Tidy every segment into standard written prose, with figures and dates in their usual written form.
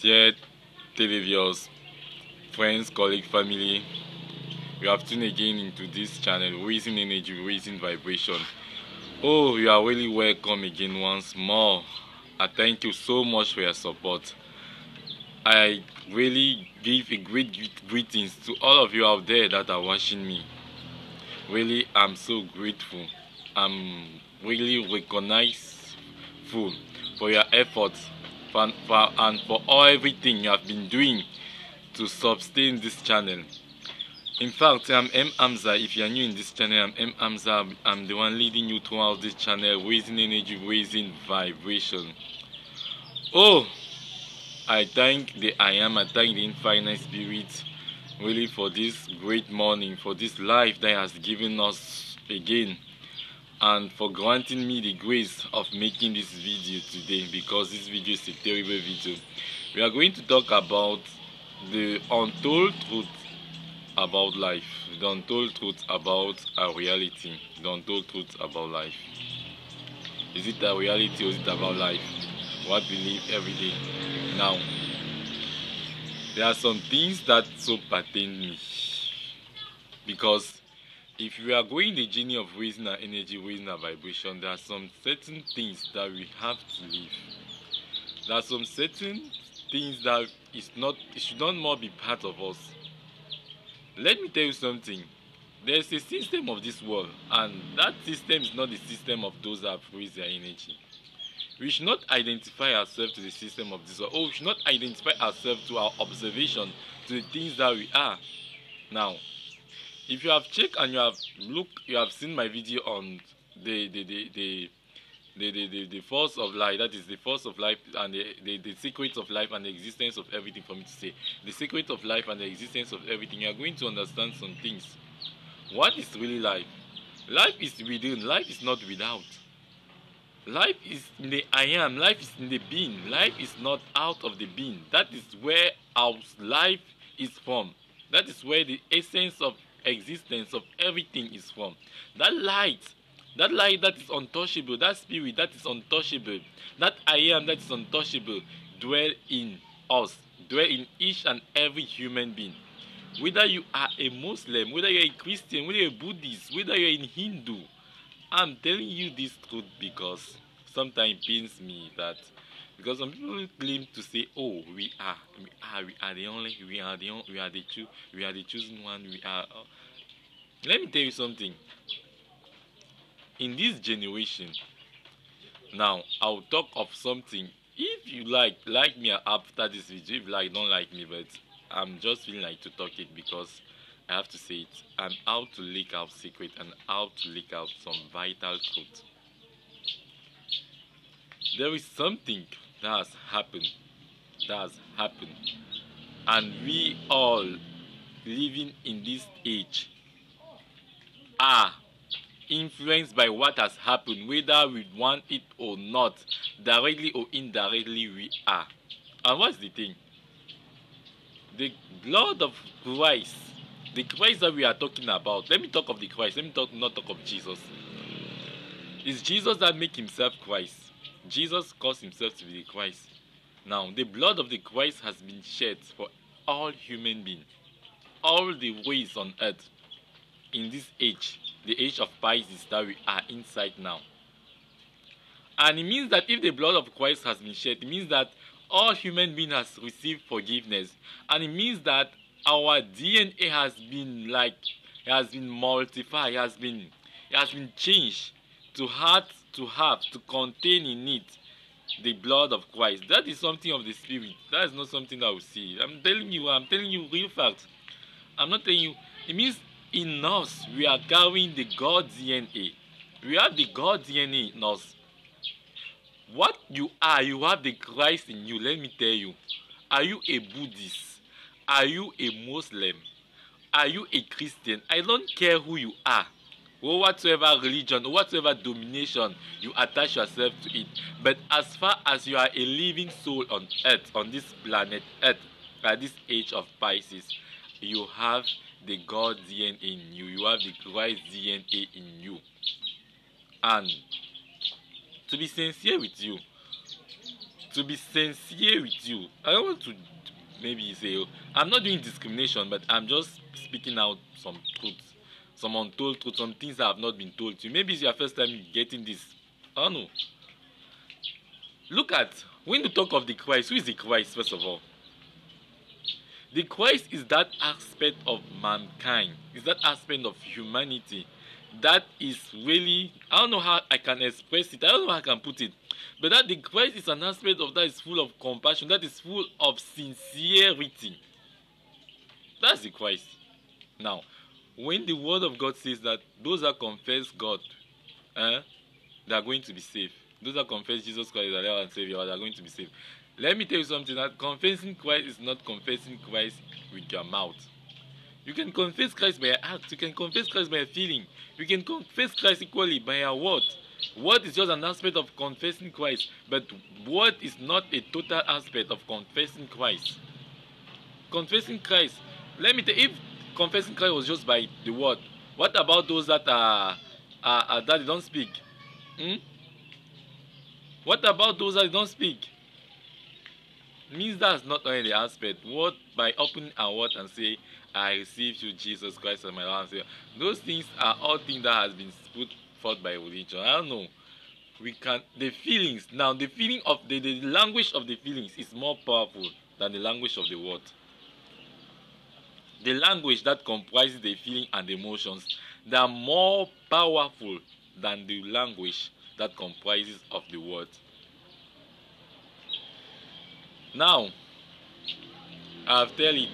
Dear televiewers, friends, colleagues, family, we have tuned again into this channel, Raising Energy, Raising Vibration. Oh, you are really welcome again once more. I thank you so much for your support. I really give a great greetings to all of you out there that are watching me. Really, I'm so grateful. I'm really recognizeful for your efforts and for everything you have been doing to sustain this channel. In fact, I'm M. Hamza. If you are new in this channel, I'm M. Hamza. I'm the one leading you throughout this channel, raising energy, raising vibration. Oh, I thank the I Am, I thank the Infinite Spirit really for this great morning, for this life that has given us again, and for granting me the grace of making this video today, because this video is a terrible video. We are going to talk about the untold truth about life, the untold truth about our reality, the untold truth about life. Is it a reality or is it about life? What we live every day. Now, there are some things that so pertain me, because if we are going the journey of raising our energy, raising our vibration, there are some certain things that we have to live. There are some certain things that it should not more be part of us. Let me tell you something. There's a system of this world, and that system is not the system of those that have raised their energy. We should not identify ourselves to the system of this world, or we should not identify ourselves to our observation, to the things that we are. Now, if you have checked and you have seen my video on the force of life, that is the force of life and the secrets of life and the existence of everything, for me to say the secret of life and the existence of everything, you are going to understand some things. What is really life? Life is within, life is not without. Life is in the I am, life is in the being, life is not out of the being. That is where our life is from. That is where the essence of existence of everything is from. That light that is untouchable, that spirit that is untouchable, that I am that is untouchable, dwell in us, dwell in each and every human being. Whether you are a Muslim, whether you're a Christian, whether you're a Buddhist, whether you're a Hindu, I'm telling you this truth because sometimes it pains me that, because some people claim to say, oh, we are the chosen one, we are. Let me tell you something. In this generation, now I'll talk of something. If you like me after this video, if you like, don't like me, but I'm just feeling like to talk it because I have to say it, and how to leak out secret and how to leak out some vital truth. There is something that has happened, and we all living in this age are influenced by what has happened, whether we want it or not, directly or indirectly we are. And what's the thing? The blood of Christ, the Christ that we are talking about. Let me talk of the Christ. Let me not talk of Jesus. It's Jesus that make himself Christ. Jesus calls himself to be the Christ. Now, the blood of the Christ has been shed for all human beings, all the ways on earth, in this age, the age of Pisces that we are inside now. And it means that if the blood of Christ has been shed, it means that all human beings has received forgiveness, and it means that our DNA has been multiplied, has been changed to to contain in it the blood of Christ. That is something of the spirit. That is not something that we see. I'm telling you real facts. I'm not telling you. It means in us we are carrying the God DNA. We have the God DNA in us. What you are, you have the Christ in you. Let me tell you. Are you a Buddhist? Are you a Muslim? Are you a Christian? I don't care who you are, or whatsoever religion, or whatsoever domination you attach yourself to it. But as far as you are a living soul on earth, on this planet earth, at this age of Pisces, you have the God DNA in you. You have the Christ DNA in you. And to be sincere with you, to be sincere with you. I don't want to maybe say, oh, I'm not doing discrimination, but I'm just speaking out some truths, some untold truths, some things that have not been told to you. Maybe it's your first time getting this. I don't know. Look at, when you talk of the Christ, who is the Christ, first of all? The Christ is that aspect of mankind, is that aspect of humanity that is really, I don't know how I can express it, I don't know how I can put it, but that the Christ is an aspect of that is full of compassion, that is full of sincerity. That's the Christ. Now, when the word of God says that those that confess God, they are going to be saved. Those that confess Jesus Christ as Lord and Savior, they are going to be saved. Let me tell you something, that confessing Christ is not confessing Christ with your mouth. You can confess Christ by your act. You can confess Christ by your feeling. You can confess Christ equally by your word. Word is just an aspect of confessing Christ, but word is not a total aspect of confessing Christ. Confessing Christ, let me tell you, if confessing Christ was just by the word, what about those that that they don't speak? What about those that don't speak? Means that's not only the aspect. What, by opening our word and say, I receive you, Jesus Christ, as my Lord and Savior. Those things are all things that has been put forth by religion. I don't know. We can, the feelings, now the feeling of the language of the feelings is more powerful than the language of the word. The language that comprises the feeling and the emotions, they are more powerful than the language that comprises of the word. Now, I've tell it,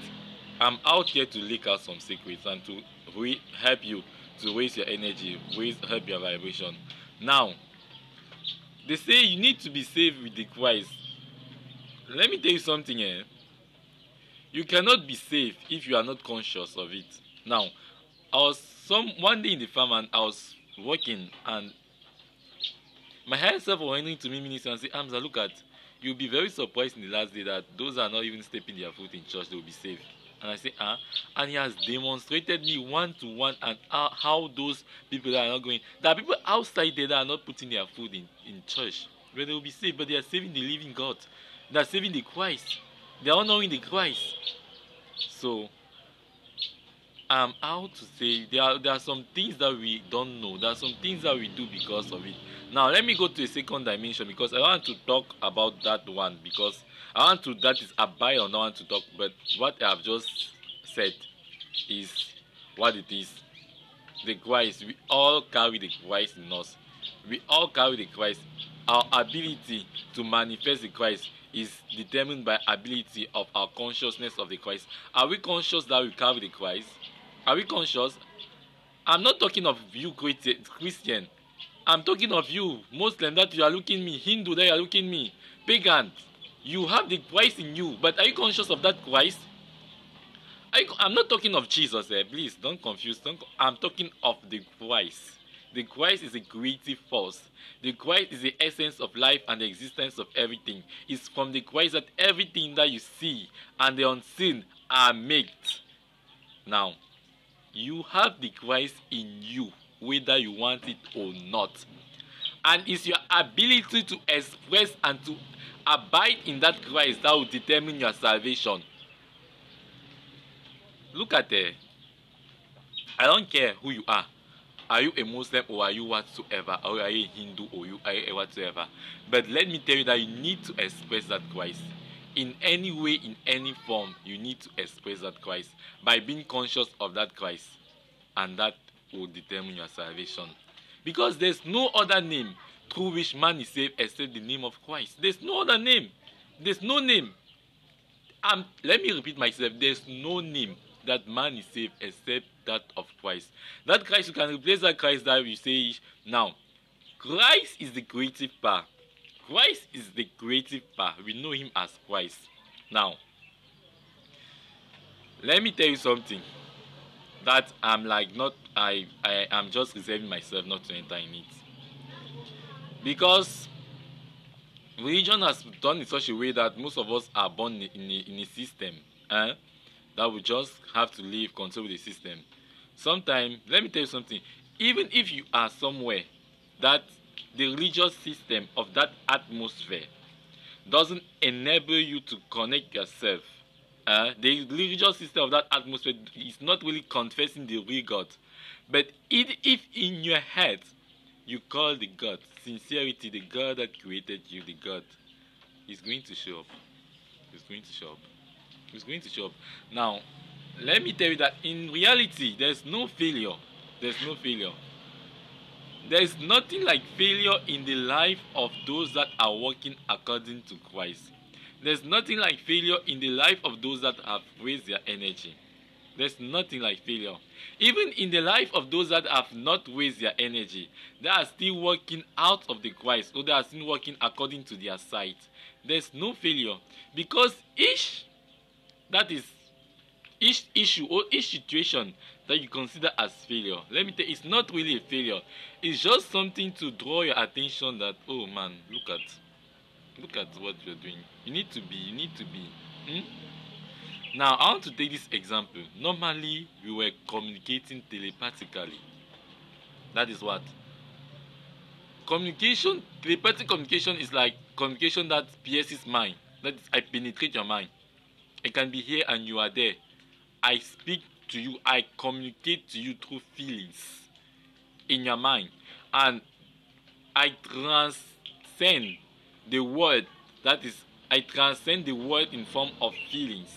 I'm out here to leak out some secrets and to help you to raise your energy, help your vibration. Now, they say you need to be saved with the Christ. Let me tell you something here. You cannot be saved if you are not conscious of it. Now, I was one day in the farm and I was working and my higher self was running to me minister and say, Hamza, look at, you'll be very surprised in the last day that those are not even stepping their foot in church, they will be saved. And I say, and he has demonstrated me one-to-one and how those people that are not going, there are people outside there that are not putting their foot in church, where they will be saved, but they are saving the living God. They are saving the Christ. They are not knowing the Christ. So, I'm out to say there are some things that we don't know. There are some things that we do because of it. Now, let me go to a second dimension because I want to talk about that one because that is abide or not want to talk, but what I have just said is what it is. The Christ, we all carry the Christ in us. We all carry the Christ. Our ability to manifest the Christ is determined by ability of our consciousness of the Christ. Are we conscious that we carry the Christ? Are we conscious? I'm not talking of you Christian. I'm talking of you Muslim that you are looking me, Hindu that you are looking me, pagan. You have the Christ in you, but are you conscious of that Christ? I'm not talking of Jesus, please don't confuse. I'm talking of the Christ. The Christ is a creative force. The Christ is the essence of life and the existence of everything. It's from the Christ that everything that you see and the unseen are made. Now, you have the Christ in you, whether you want it or not. And it's your ability to express and to abide in that Christ that will determine your salvation. Look at it. I don't care who you are. Are you a Muslim or are you whatsoever? Or are you a Hindu or are you a whatsoever? But let me tell you that you need to express that Christ. In any way, in any form, you need to express that Christ by being conscious of that Christ, and that will determine your salvation. Because there's no other name through which man is saved except the name of Christ. There's no other name. There's no name. Let me repeat myself. There's no name that man is saved except that of Christ. That Christ, you can replace that Christ that we say now. Christ is the creative power. Christ is the creative power. We know him as Christ. Now, let me tell you something that I'm just reserving myself not to enter in it. Because religion has done in such a way that most of us are born in a system that we just have to live, control the system. Sometimes, let me tell you something, even if you are somewhere that the religious system of that atmosphere doesn't enable you to connect yourself. The religious system of that atmosphere is not really confessing the real God. But if in your head you call the God, sincerity, the God that created you, the God, is going to show up. He's going to show up. He's going to show up. Now, let me tell you that in reality, there's no failure. There's no failure. There is nothing like failure in the life of those that are walking according to Christ. There's nothing like failure in the life of those that have raised their energy. There's nothing like failure. Even in the life of those that have not raised their energy, they are still working out of the Christ, or they are still working according to their sight. There's no failure, because each issue or each situation that you consider as failure, let me tell you, it's not really a failure. It's just something to draw your attention that, oh man, look at what you're doing. You need to be. Now, I want to take this example. Normally, we were communicating telepathically. That is what? Telepathic communication is like communication that pierces mind. That is, I penetrate your mind. I can be here and you are there. I speak to you, I communicate to you through feelings in your mind. And I transcend the word. That is, I transcend the word in form of feelings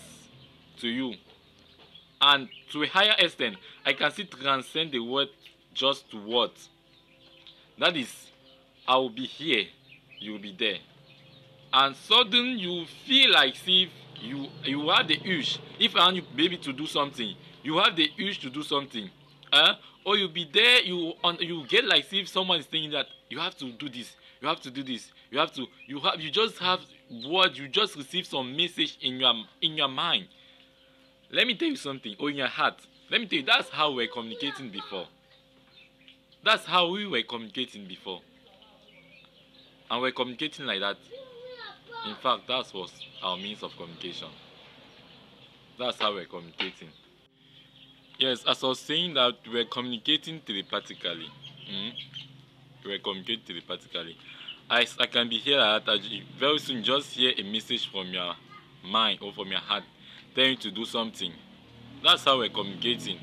to you. And to a higher extent, I can still transcend the word just to words. That is, I will be here, you will be there. And suddenly you feel like if you have the urge, if I want you maybe to do something, you have the urge to do something, or you'll be there, you get like if someone is saying that you have to do this, you have to do this, you just have words, you just receive some message in your mind. Let me tell you something, or in your heart. Let me tell you, that's how we're communicating before. That's how we were communicating before. And we're communicating like that. In fact, that was our means of communication. That's how we're communicating. Yes, as I was saying that we're communicating telepathically. We're communicating telepathically. I can be here at very soon just hear a message from your mind or from your heart telling you to do something. That's how we're communicating.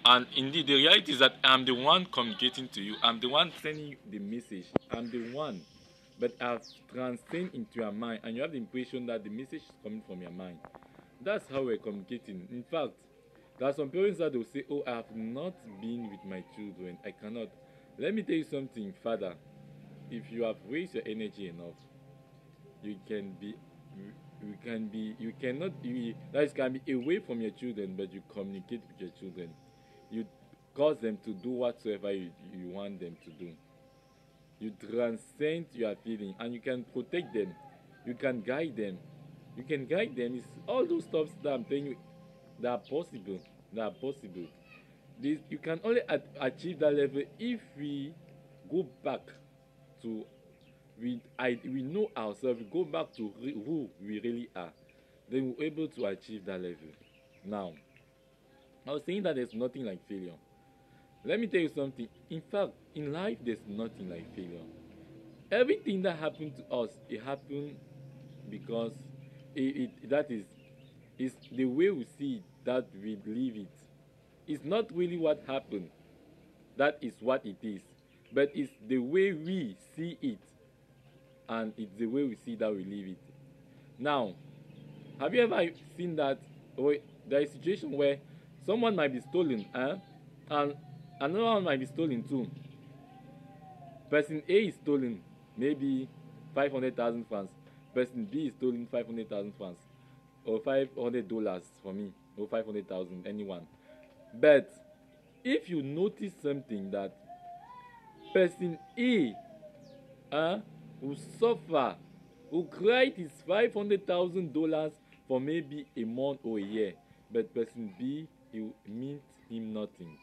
And indeed, the reality is that I'm the one communicating to you. I'm the one sending you the message. I'm the one. But I've transcended into your mind, and you have the impression that the message is coming from your mind. That's how we're communicating. In fact, there are some parents that will say, oh, I have not been with my children. I cannot. Let me tell you something, Father. If you have raised your energy enough, you can be away from your children, but you communicate with your children. You cause them to do whatsoever you want them to do. You transcend your feeling, and you can protect them. You can guide them. It's all those stuff that I'm telling you that are possible. You can only achieve that level if we go back to we know ourselves. We go back to who we really are. Then we're able to achieve that level. Now, I was saying that there's nothing like failure. Let me tell you something. In fact, in life, there's nothing like failure. Everything that happened to us, it happened because it's the way we see it that we believe it. It's not really what happened. That is what it is. But it's the way we see it. And it's the way we see that we live it. Now, have you ever seen that? Or there is a situation where someone might be stolen, and another one might be stolen too. Person A is stolen maybe 500,000 francs. Person B is stolen 500,000 francs, or $500 for me, or 500,000, anyone. But if you notice something, that person A will suffer, will cry his $500,000 for maybe a month or a year, but person B, it means him nothing.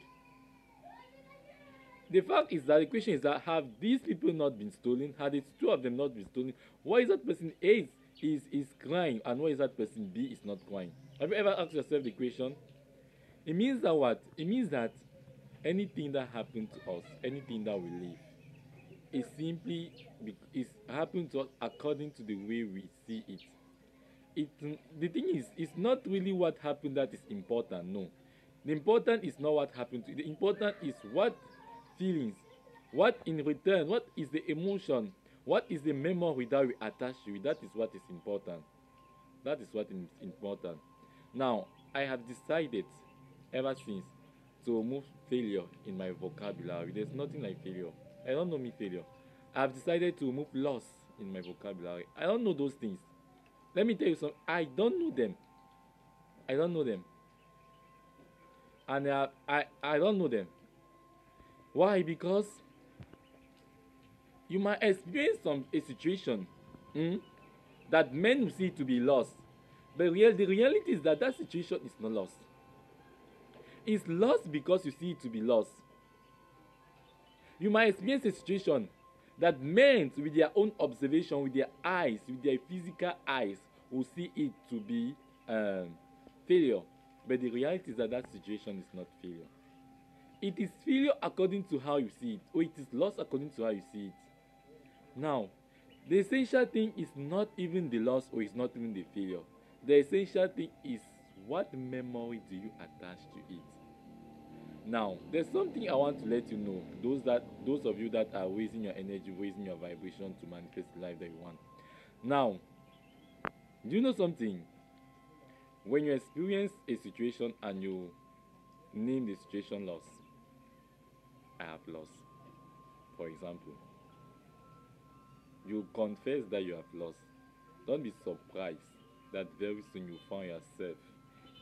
The fact is that the question is that, have these people not been stolen? Had the two of them not been stolen? Why is that person A is crying, and why is that person B is not crying? Have you ever asked yourself the question? It means that what? It means that anything that happened to us, anything that we live, is simply is happening to us according to the way we see it. The thing is, it's not really what happened that is important. No, the important is not what happened to you. The important is what feelings, what in return, what is the emotion, what is the memory that we attach to it. That is what is important. That is what is important. Now, I have decided ever since to remove failure in my vocabulary. There's nothing like failure. I don't know me failure. I have decided to remove loss in my vocabulary. I don't know those things. Let me tell you something. I don't know them. I don't know them. And I don't know them. Why? Because you might experience a situation that men will see to be lost. But the reality is that that situation is not lost. It's lost because you see it to be lost. You might experience a situation that men with their own observation, with their eyes, with their physical eyes, will see it to be failure. But the reality is that that situation is not failure. It is failure according to how you see it, or it is loss according to how you see it. Now, the essential thing is not even the loss, or it's not even the failure. The essential thing is what memory do you attach to it. Now, there's something I want to let you know. Those of you that are raising your energy, raising your vibration to manifest the life that you want. Now, do you know something? When you experience a situation and you name the situation loss, I have lost. For example, you confess that you have lost. Don't be surprised that very soon you find yourself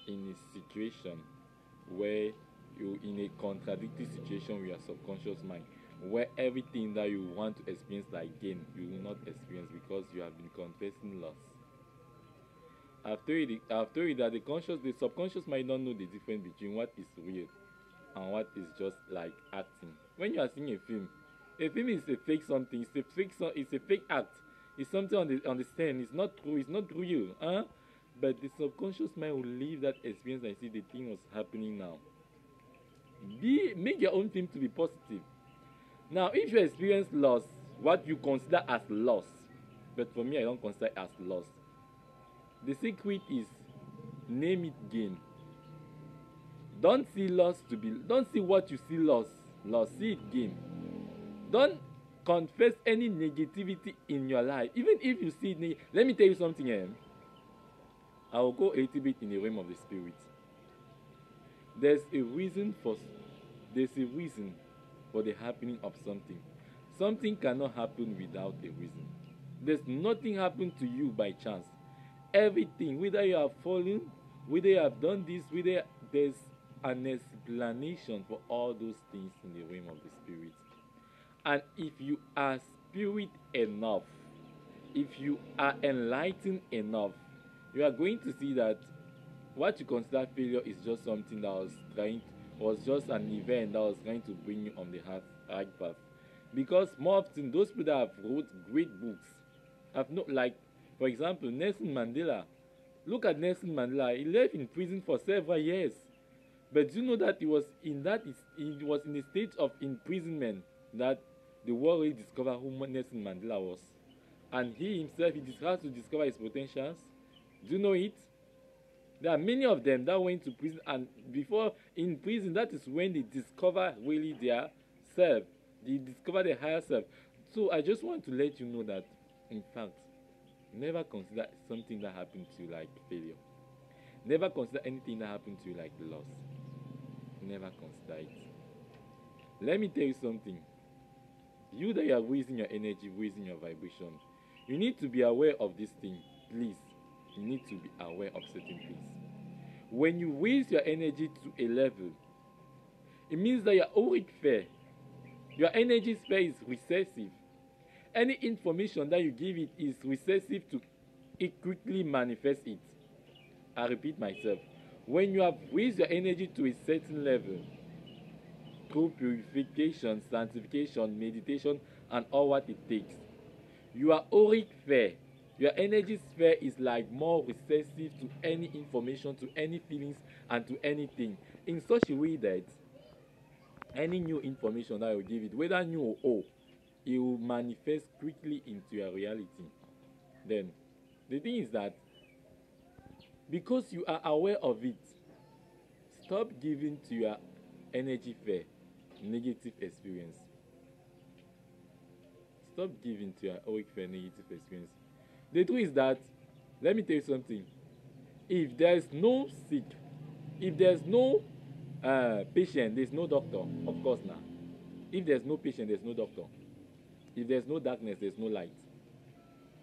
in a situation where you in a contradictory situation with your subconscious mind, where everything that you want to experience again you will not experience because you have been confessing loss. I've told you that the subconscious might not know the difference between what is real and what is just like acting. When you are seeing a film is a fake something. It's a fake act. It's something on the scene. It's not true. It's not real. But the subconscious mind will leave that experience and see the thing was happening now. Make your own film to be positive. Now, if you experience loss, what you consider as loss, but for me, I don't consider it as loss. The secret is name it gain. Don't see what you see loss. See it gain. Don't confess any negativity in your life. Even if you see it, let me tell you something. I will go a little bit in the realm of the spirit. There's a reason for the happening of something. Something cannot happen without a reason. There's nothing happen to you by chance. Everything, whether you have fallen, whether you have done this, whether there's an explanation for all those things in the realm of the spirit. And if you are spirit enough, if you are enlightened enough, you are going to see that what you consider failure is just something that was just an event that was trying to bring you on the right path. Because more often, those people that have wrote great books have not, like, for example, Nelson Mandela. Look at Nelson Mandela. He lived in prison for several years. But do you know that he was in a state of imprisonment that the world really discovered who Nelson Mandela was. And he himself, he has to discover his potentials. Do you know it? There are many of them that went to prison, and before in prison, that is when they discover really their self. They discover their higher self. So I just want to let you know that, in fact, never consider something that happened to you like failure. Never consider anything that happened to you like loss. Never consider it. Let me tell you something. You that are raising your energy, raising your vibration, you need to be aware of this thing. Please, you need to be aware of certain things. When you raise your energy to a level, it means that your auric sphere, your energy sphere is recessive. Any information that you give it is recessive to it quickly manifest it. I repeat myself. When you have raised your energy to a certain level, through purification, sanctification, meditation, and all what it takes, your auric sphere, your energy sphere is like more receptive to any information, to any feelings, and to anything, in such a way that any new information that you give it, whether new or old, it will manifest quickly into your reality. Then the thing is that because you are aware of it, stop giving to your energy fair negative experience. Stop giving to your auric fair negative experience. The truth is that, let me tell you something. If there is no sick, if there's no patient, there's no doctor. Of course now. If there's no patient, there's no doctor. If there's no darkness, there's no light.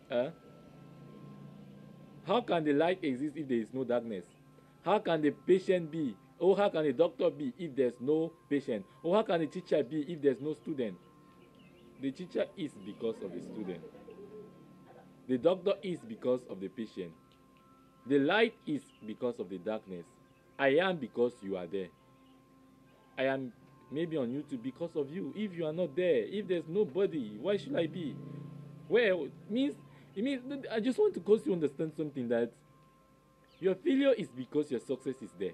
Uh, how can the light exist if there is no darkness? How can the patient be? Or how can the doctor be if there's no patient? Or how can the teacher be if there's no student? The teacher is because of the student. The doctor is because of the patient. The light is because of the darkness. I am because you are there. I am maybe on YouTube because of you. If you are not there, if there's nobody, why should I be? Well, it means I just want to cause you understand something, that your failure is because your success is there.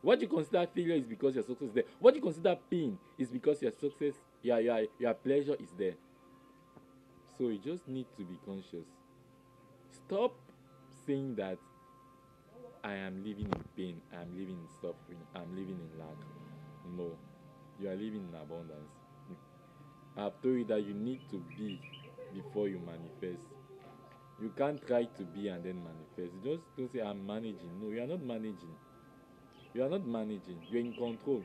What you consider failure is because your success is there. What you consider pain is because your success, your pleasure is there. So you just need to be conscious. Stop saying that I am living in pain, I am living in suffering, I am living in lack. No, you are living in abundance. I have told you that you need to be before you manifest. You can't try to be and then manifest. You just don't say I'm managing. No, you are not managing. You are not managing. You're in control.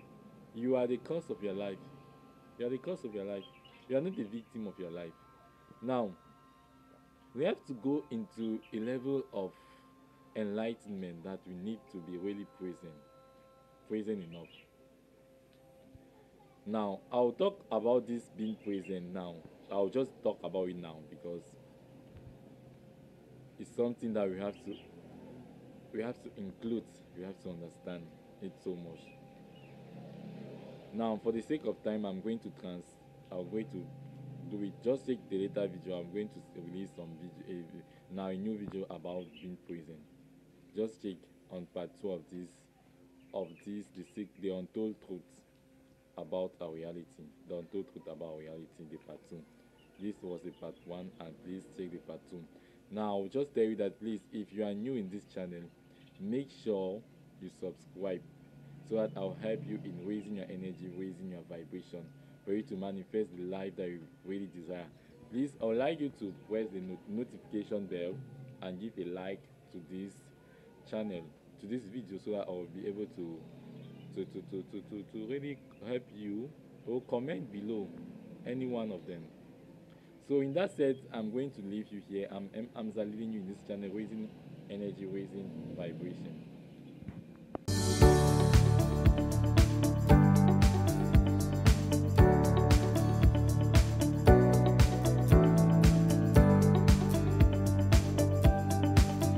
You are the cause of your life. You are the cause of your life. You are not the victim of your life. Now, we have to go into a level of enlightenment that we need to be really present enough. Now, I'll talk about this being present now. I'll just talk about it now because it's something that we have to include, we have to understand it so much. Now, for the sake of time, I'm going to do it. Just take the later video. I'm going to release some video now, a new video about being present. Just check on part 2 of the untold truth about our reality. The untold truth about our reality, the part 2. This was the part 1, and please check the part 2. Now, I'll just tell you that, please, if you are new in this channel, make sure you subscribe so that I'll help you in raising your energy, raising your vibration, for you to manifest the life that you really desire. Please, I would like you to press the notification bell and give a like to this channel, to this video, so that I will be able to really help you, or comment below any one of them. So in that said, I'm going to leave you here. I'm leaving you in this channel, raising energy, raising vibration.